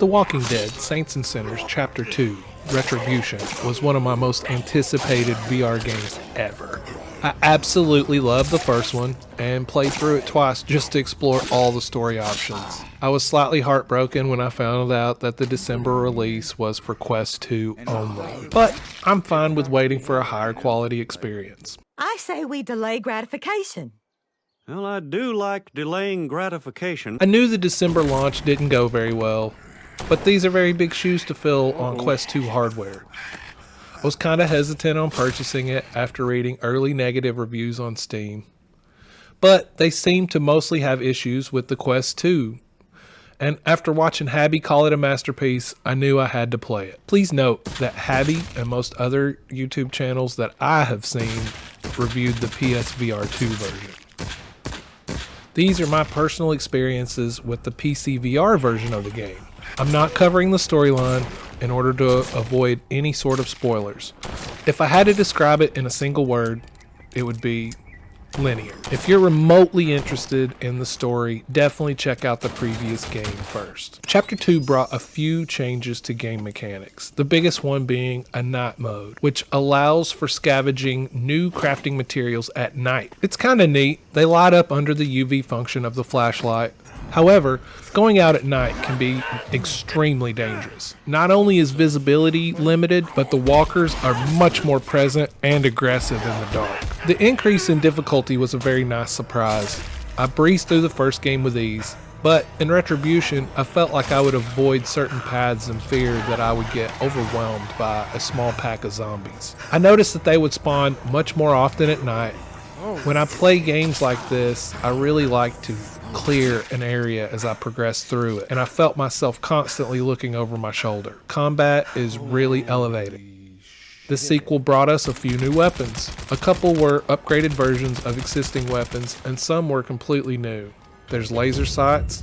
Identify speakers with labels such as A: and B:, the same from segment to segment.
A: The Walking Dead Saints and Sinners Chapter 2 Retribution was one of my most anticipated VR games ever. I absolutely loved the first one and played through it twice just to explore all the story options. I was slightly heartbroken when I found out that the December release was for Quest 2 only, but I'm fine with waiting for a higher quality experience.
B: I say we delay gratification.
C: Well, I do like delaying gratification.
A: I knew the December launch didn't go very well, but these are very big shoes to fill on Quest 2 hardware. I was kind of hesitant on purchasing it after reading early negative reviews on Steam, but they seem to mostly have issues with the Quest 2. And after watching Habby call it a masterpiece, I knew I had to play it. Please note that Habby and most other YouTube channels that I have seen reviewed the PSVR 2 version. These are my personal experiences with the PCVR version of the game. I'm not covering the storyline in order to avoid any sort of spoilers. If I had to describe it in a single word, it would be linear. If you're remotely interested in the story, definitely check out the previous game first. Chapter 2 brought a few changes to game mechanics, the biggest one being a night mode, which allows for scavenging new crafting materials at night. It's kind of neat. They light up under the UV function of the flashlight. However, going out at night can be extremely dangerous. Not only is visibility limited, but the walkers are much more present and aggressive in the dark. The increase in difficulty was a very nice surprise. I breezed through the first game with ease, but in Retribution, I felt like I would avoid certain paths in fear that I would get overwhelmed by a small pack of zombies. I noticed that they would spawn much more often at night. When I play games like this, I really like to clear an area as I progress through it, and I felt myself constantly looking over my shoulder. Combat is really elevated. This sequel brought us a few new weapons. A couple were upgraded versions of existing weapons, and some were completely new. There's laser sights,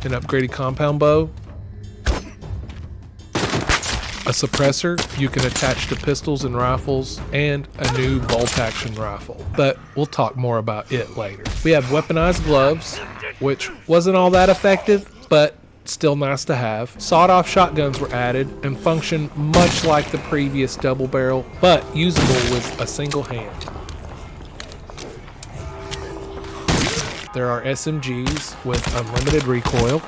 A: an upgraded compound bow, a suppressor you can attach to pistols and rifles, and a new bolt-action rifle. But we'll talk more about it later. We have weaponized gloves, which wasn't all that effective, but still nice to have. Sawed-off shotguns were added and function much like the previous double barrel, but usable with a single hand. There are SMGs with unlimited recoil,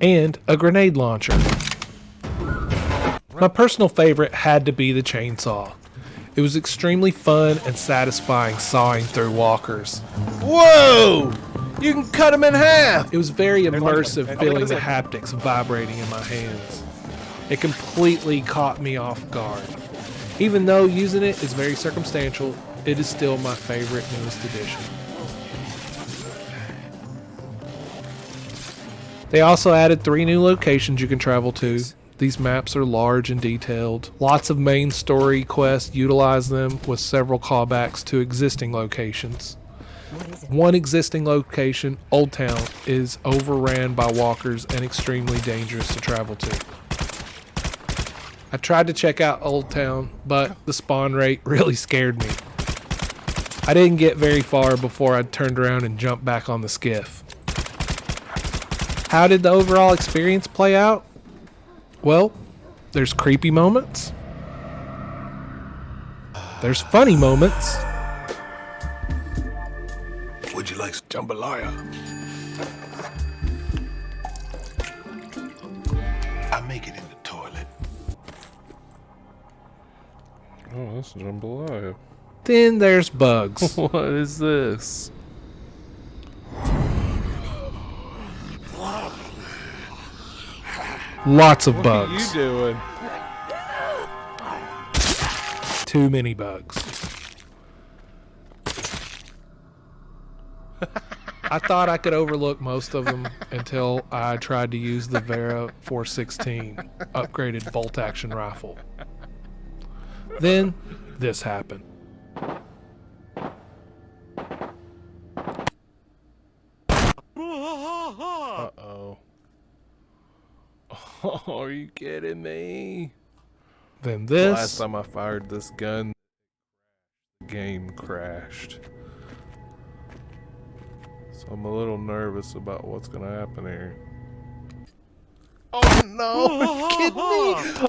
A: and a grenade launcher. My personal favorite had to be the chainsaw. It was extremely fun and satisfying sawing through walkers.
D: Whoa! You can cut them in half!
A: It was very immersive feeling the haptics vibrating in my hands. It completely caught me off guard. Even though using it is very circumstantial, it is still my favorite newest addition. They also added 3 new locations you can travel to. These maps are large and detailed. Lots of main story quests utilize them with several callbacks to existing locations. One existing location, Old Town, is overran by walkers and extremely dangerous to travel to. I tried to check out Old Town, but the spawn rate really scared me. I didn't get very far before I turned around and jumped back on the skiff. How did the overall experience play out? Well, there's creepy moments. There's funny moments.
D: Would you like
A: jambalaya?
D: I make it in the toilet.
E: Oh, that's jambalaya.
A: Then there's bugs.
E: What is this?
A: Lots of
E: What
A: bugs.
E: are you doing?
A: Too many bugs. I thought I could overlook most of them until I tried to use the Vera 416 upgraded bolt-action rifle. Then this happened.
E: Uh-oh. Oh, are you kidding me?
A: Then
E: Last
A: this.
E: time I fired this gun, the game crashed. So I'm a little nervous about what's gonna happen here. Oh no! Are you kidding me?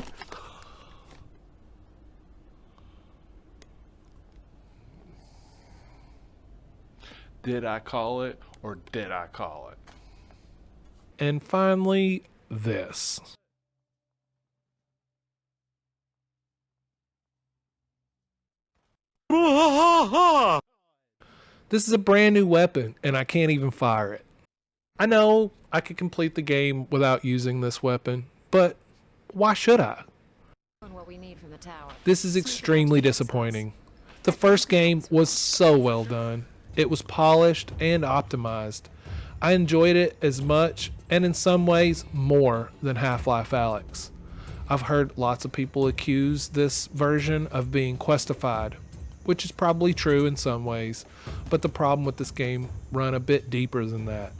E: Did I call it or did I call it?
A: And finally, this. This is a brand new weapon, and I can't even fire it. I know I could complete the game without using this weapon, but why should I?
F: What we need from the tower.
A: This is extremely disappointing. The first game was so well done. It was polished and optimized. I enjoyed it as much, and in some ways, more than Half-Life Alyx. I've heard lots of people accuse this version of being questified, which is probably true in some ways, but the problem with this game run a bit deeper than that.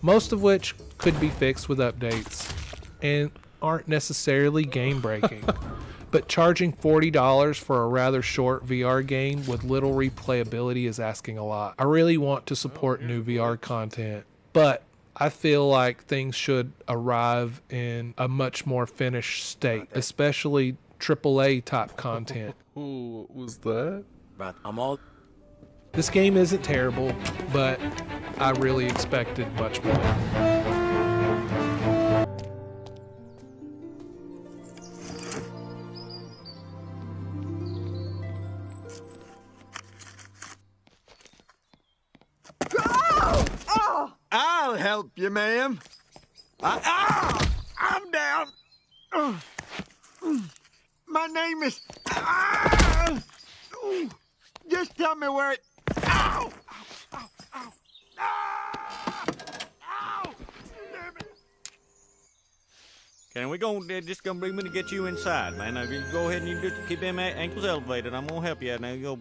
A: Most of which could be fixed with updates, and aren't necessarily game-breaking. But charging $40 for a rather short VR game with little replayability is asking a lot. I really want to support new VR content, but I feel like things should arrive in a much more finished state, especially AAA type content.
E: Ooh, what was that?
G: But I'm all.
A: This game isn't terrible, but I really expected much more.
H: I'll help you, ma'am. I'm down. My name is. Just tell me where it. Ow! Ow! Ow! Ow! Ow! Damn it!
C: Can we go? Just gonna bring me to get you inside, man. Now you go ahead and you just keep them ankles elevated. I'm gonna help you out. Now you go.